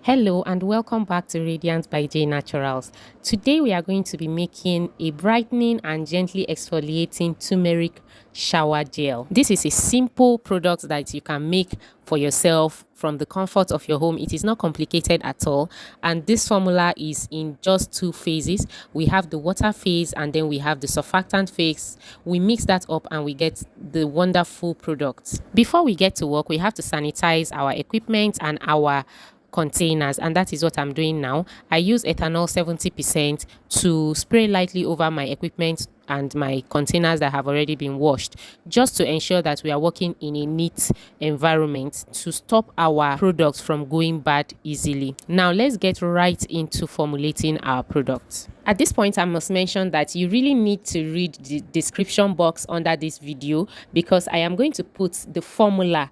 Hello and welcome back to Radiant by J Naturals. Today we are going to be making a brightening and gently exfoliating turmeric shower gel. This is a simple product that you can make for yourself from the comfort of your home. It is not complicated at all, and this formula is in just two phases. We have the water phase and then we have the surfactant phase. We mix that up and we get the wonderful product. Before we get to work, we have to sanitize our equipment and our containers, and that is what I'm doing now. I use ethanol 70% to spray lightly over my equipment and my containers that have already been washed, just to ensure that we are working in a neat environment to stop our products from going bad easily. Now let's get right into formulating our products. At this point, I must mention that you really need to read the description box under this video, because I am going to put the formula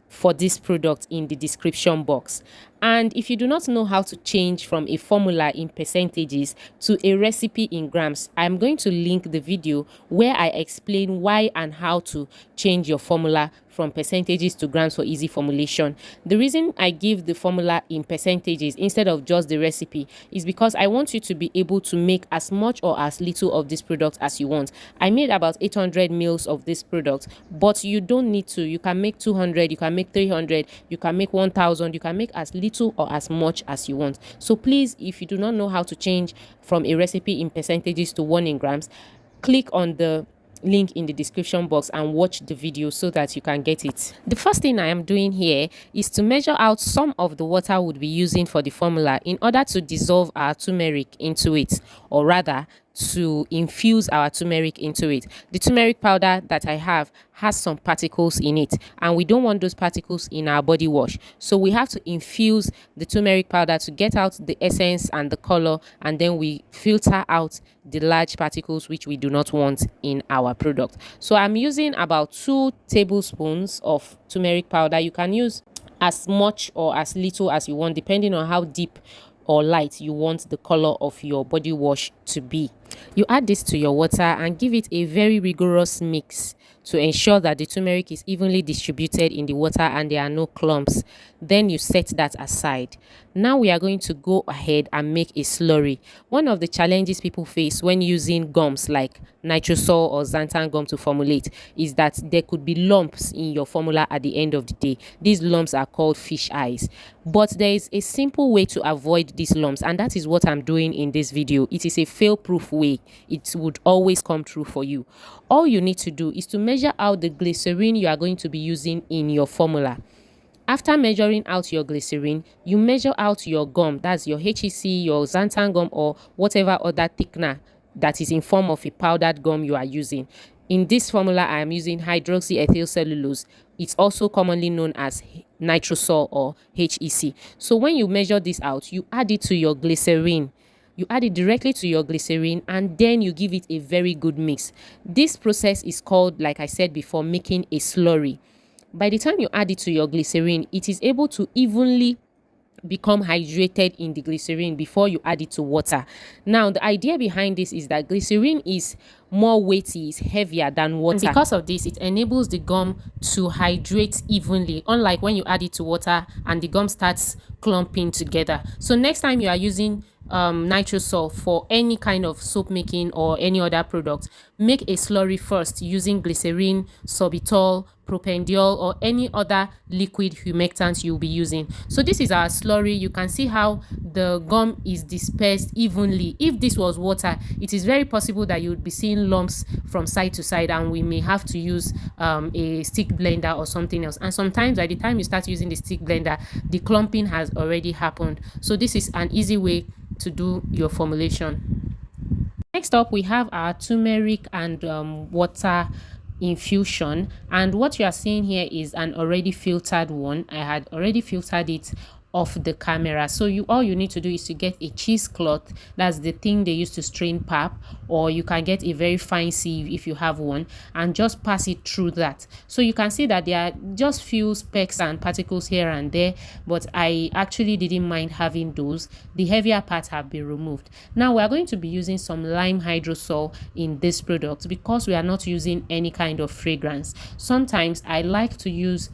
for this product in the description box. And if you do not know how to change from a formula in percentages to a recipe in grams, I'm going to link the video where I explain why and how to change your formula from percentages to grams for easy formulation. The reason I give the formula in percentages instead of just the recipe is because I want you to be able to make as much or as little of this product as you want. I made about 800 mils of this product, but you don't need to. You can make 200, you can make 300, you can make 1000, you can make as little or as much as you want. So please, if you do not know how to change from a recipe in percentages to 1 in grams, click on the link in the description box and watch the video so that you can get it. The first thing I am doing here is to measure out some of the water we'll be using for the formula in order to dissolve our turmeric into it, or rather to infuse our turmeric into it. The turmeric powder that I have has some particles in it, and we don't want those particles in our body wash, so we have to infuse the turmeric powder to get out the essence and the color, and then we filter out the large particles which we do not want in our product. So I'm using about 2 tablespoons of turmeric powder. You can use as much or as little as you want, depending on how deep or light you want the color of your body wash to be. You add this to your water and give it a very rigorous mix to ensure that the turmeric is evenly distributed in the water and there are no clumps. Then you set that aside. Now we are going to go ahead and make a slurry. One of the challenges people face when using gums like nitrosol or xanthan gum to formulate is that there could be lumps in your formula at the end of the day. These lumps are called fish eyes. But there is a simple way to avoid these lumps, and that is what I'm doing in this video. It is a fail-proof way. It would always come true for you. All you need to do is to measure out the glycerin you are going to be using in your formula. After measuring out your glycerin, you measure out your gum, that's your HEC, your xanthan gum, or whatever other thickener that is in form of a powdered gum you are using. In this formula, I am using hydroxyethylcellulose. It's also commonly known as nitrosol or HEC. So when you measure this out, you add it to your glycerin. You add it directly to your glycerin, and then you give it a very good mix. This process is called, like I said before, making a slurry. By the time you add it to your glycerin, it is able to evenly become hydrated in the glycerin before you add it to water. Now, the idea behind this is that glycerin is more weighty, is heavier than water. And because of this, it enables the gum to hydrate evenly, unlike when you add it to water and the gum starts clumping together. So next time you are using nitrosol for any kind of soap making or any other product, make a slurry first using glycerin, sorbitol, propendiol, or any other liquid humectant you'll be using. So this is our slurry. You can see how the gum is dispersed evenly. If this was water, it is very possible that you would be seeing lumps from side to side, and we may have to use a stick blender or something else. And sometimes by the time you start using the stick blender, the clumping has already happened. So this is an easy way to do your formulation. Next up, we have our turmeric and water infusion, and what you are seeing here is an already filtered one. I had already filtered it off the camera. So all you need to do is to get a cheesecloth, that's the thing they use to strain pap, or you can get a very fine sieve if you have one, and just pass it through that. So you can see that there are just few specks and particles here and there, but I actually didn't mind having those. The heavier parts have been removed. Now we are going to be using some lime hydrosol in this product because we are not using any kind of fragrance. Sometimes I like to use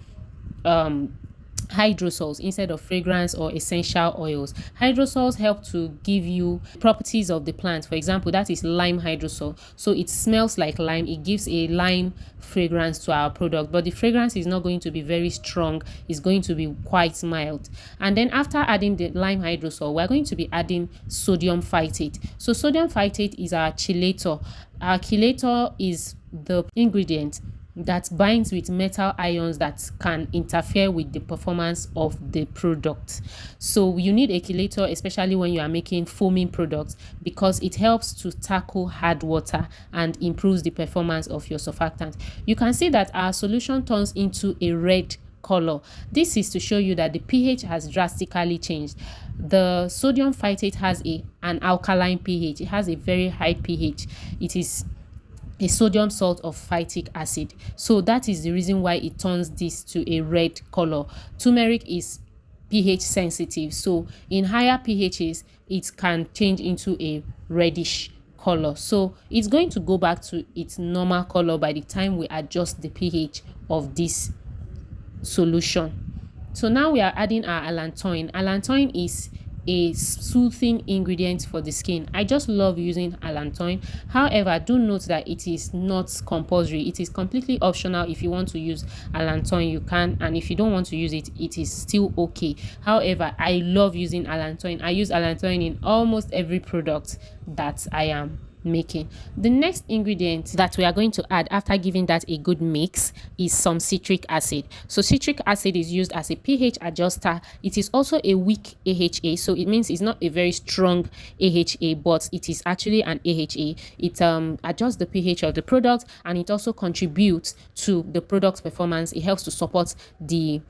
hydrosols instead of fragrance or essential oils. Hydrosols help to give you properties of the plant. For example, that is lime hydrosol. So it smells like lime. It gives a lime fragrance to our product, but the fragrance is not going to be very strong. It's going to be quite mild. And then after adding the lime hydrosol, we're going to be adding sodium phytate. So sodium phytate is our chelator. Our chelator is the ingredient that binds with metal ions that can interfere with the performance of the product. So you need a chelator, especially when you are making foaming products, because it helps to tackle hard water and improves the performance of your surfactant. You can see that our solution turns into a red color. This is to show you that the pH has drastically changed. The sodium phytate has an alkaline pH. It has a very high pH. It is a sodium salt of phytic acid. So that is the reason why it turns this to a red color. Turmeric is pH sensitive, so in higher pHs it can change into a reddish color. So it's going to go back to its normal color by the time we adjust the pH of this solution. So now we are adding our Allantoin. Allantoin is a soothing ingredient for the skin. I just love using Allantoin. However, do note that it is not compulsory. It is completely optional. If you want to use Allantoin, you can, and if you don't want to use it, it is still okay. However, I love using Allantoin. I use Allantoin in almost every product that I am making. The next ingredient that we are going to add after giving that a good mix is some citric acid. So citric acid is used as a pH adjuster. It is also a weak AHA, so it means it's not a very strong AHA, but it is actually an AHA. It adjusts the pH of the product, and it also contributes to the product's performance. It helps to support the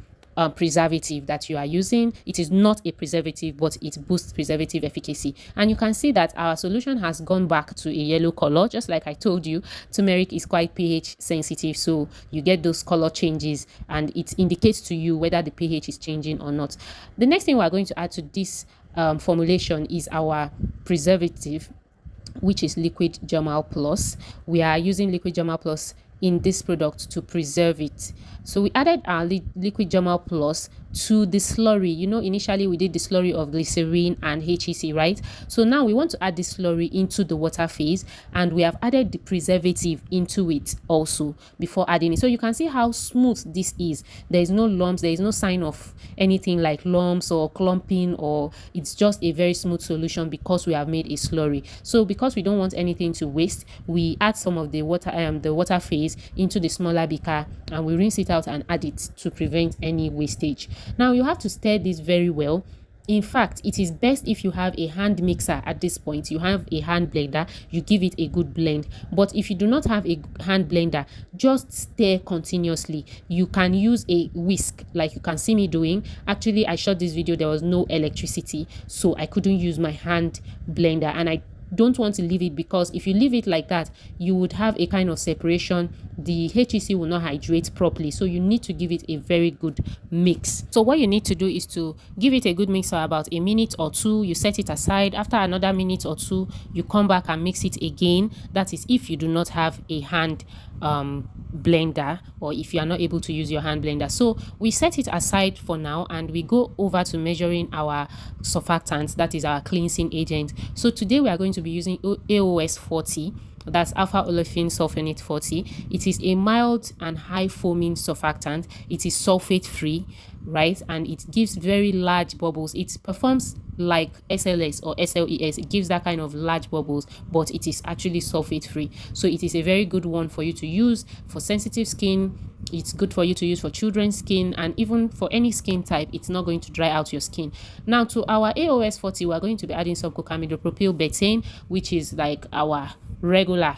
preservative that you are using. It is not a preservative, but it boosts preservative efficacy. And you can see that our solution has gone back to a yellow color. Just like I told you, turmeric is quite pH sensitive, so you get those color changes, and it indicates to you whether the pH is changing or not. The next thing we're going to add to this formulation is our preservative, which is liquid Germal Plus. We are using liquid Germal Plus in this product to preserve it. So we added our liquid Germal Plus to the slurry. You know, initially we did the slurry of glycerin and HEC, right? So now we want to add this slurry into the water phase, and we have added the preservative into it also before adding it. So you can see how smooth this is. There is no lumps, there is no sign of anything like lumps or clumping, or it's just a very smooth solution because we have made a slurry. So because we don't want anything to waste, we add some of the water phase into the smaller beaker, and we rinse it out and add it to prevent any wastage. Now you have to stir this very well. In fact, it is best if you have a hand mixer at this point. You have a hand blender, you give it a good blend. But if you do not have a hand blender, just stir continuously. You can use a whisk like you can see me doing. Actually, I shot this video, there was no electricity, so I couldn't use my hand blender, and I don't want to leave it, because if you leave it like that, you would have a kind of separation. The HEC will not hydrate properly, so you need to give it a very good mix. So what you need to do is to give it a good mix for about a minute or two. You set it aside. After another minute or two, you come back and mix it again. That is if you do not have a hand blender, or if you are not able to use your hand blender. So we set it aside for now, and we go over to measuring our surfactants, that is our cleansing agent. So today we are going to be using AOS 40, that's alpha olefin sulfonate 40. It is a mild and high foaming surfactant. It is sulfate free, right? And it gives very large bubbles. It performs like SLS or SLES. It gives that kind of large bubbles, but it is actually sulfate free. So it is a very good one for you to use for sensitive skin. It's good for you to use for children's skin, and even for any skin type. It's not going to dry out your skin. Now to our AOS 40, we're going to be adding some Cocamidopropyl betaine, which is like our regular.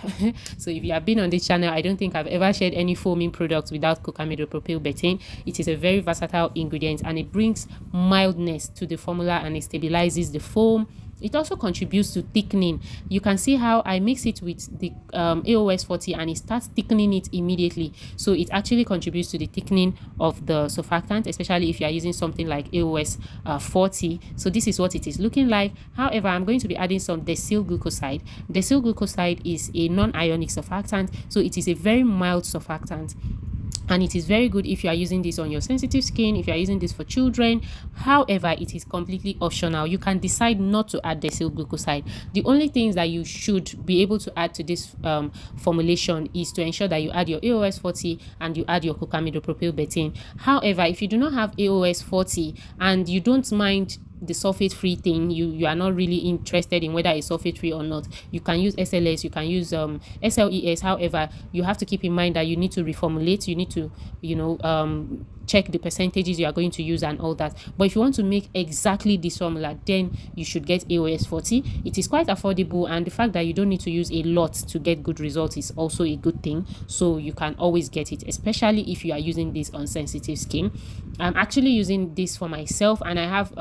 So if you have been on this channel, I don't think I've ever shared any foaming products without Cocamidopropyl betaine. It is a very versatile ingredient, and it brings mildness to the formula, and it stabilizes the foam. It also contributes to thickening. You can see how I mix it with the AOS 40, and it starts thickening it immediately. So it actually contributes to the thickening of the surfactant, especially if you are using something like AOS 40. So this is what it is looking like. However, I'm going to be adding some decyl glucoside. Decyl glucoside is a non-ionic surfactant, so it is a very mild surfactant. and it is very good if you are using this on your sensitive skin, if you are using this for children. However, it is completely optional. You can decide not to add decyl glucoside. The only things that you should be able to add to this formulation is to ensure that you add your AOS 40 and you add your Cocamidopropyl betaine. However, if you do not have AOS 40 and you don't mind the sulfate free thing, you are not really interested in whether it's sulfate free or not, you can use SLS, you can use SLES. However, you have to keep in mind that you need to reformulate, you need to check the percentages you are going to use and all that. But if you want to make exactly this formula, then you should get AOS 40. It is quite affordable, and the fact that you don't need to use a lot to get good results is also a good thing. So you can always get it, especially if you are using this on sensitive skin. I'm actually using this for myself, and I have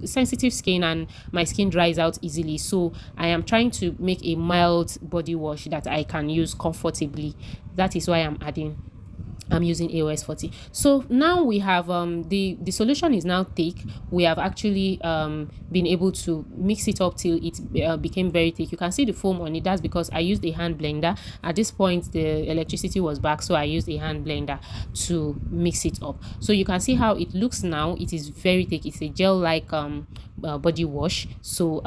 sensitive skin and my skin dries out easily, so I am trying to make a mild body wash that I can use comfortably. That is why I'm using AOS 40. So now we have the solution is now thick. We have actually been able to mix it up till it became very thick. You can see the foam on it. That's because I used a hand blender. At this point the electricity was back, so I used a hand blender to mix it up. So you can see how it looks now. It is very thick. It's a gel like body wash. So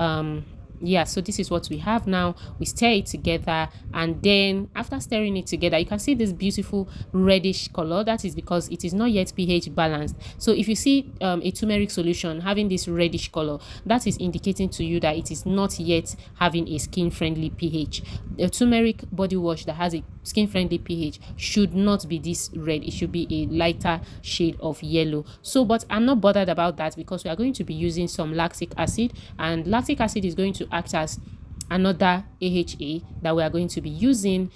yeah, so this is what we have now. We stir it together, and then after stirring it together, you can see this beautiful reddish color. That is because it is not yet pH balanced. So if you see a turmeric solution having this reddish color, that is indicating to you that it is not yet having a skin friendly pH. A turmeric body wash that has a skin friendly pH should not be this red. It should be a lighter shade of yellow. So but I'm not bothered about that, because we are going to be using some lactic acid, and lactic acid is going to act as another AHA that we are going to be using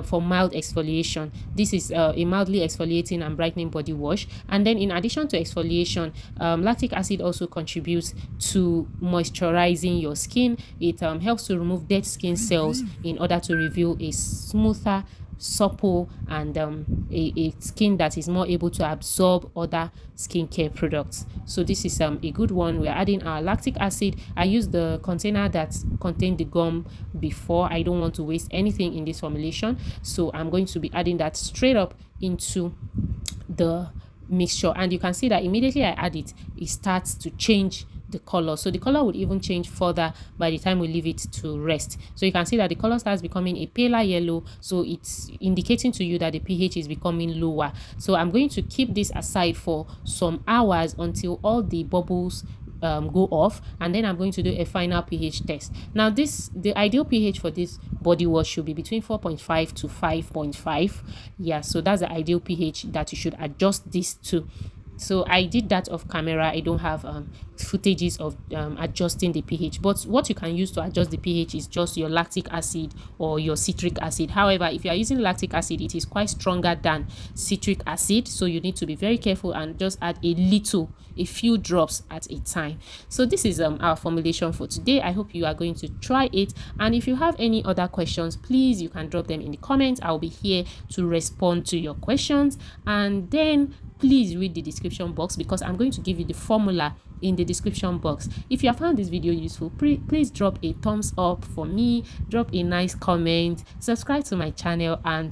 for mild exfoliation. This is a mildly exfoliating and brightening body wash. And then in addition to exfoliation, lactic acid also contributes to moisturizing your skin. It helps to remove dead skin cells in order to reveal a smoother, supple, and a skin that is more able to absorb other skincare products. So this is a good one. We're adding our lactic acid. I use the container that contained the gum before. I don't want to waste anything in this formulation, so I'm going to be adding that straight up into the mixture. And you can see that immediately I add it, it starts to change the color. So the color would even change further by the time we leave it to rest. So you can see that the color starts becoming a paler yellow, so it's indicating to you that the pH is becoming lower. So I'm going to keep this aside for some hours until all the bubbles go off, and then I'm going to do a final pH test. Now the ideal pH for this body wash should be between 4.5 to 5.5. yeah, so that's the ideal pH that you should adjust this to. So I did that off camera. I don't have footages of adjusting the pH, but what you can use to adjust the pH is just your lactic acid or your citric acid. However, if you are using lactic acid, it is quite stronger than citric acid, so you need to be very careful and just add a few drops at a time. So this is our formulation for today. I hope you are going to try it, and if you have any other questions, please you can drop them in the comments. I'll be here to respond to your questions. And then please read the description box, because I'm going to give you the formula in the description box. If you have found this video useful, please drop a thumbs up for me, drop a nice comment, subscribe to my channel, and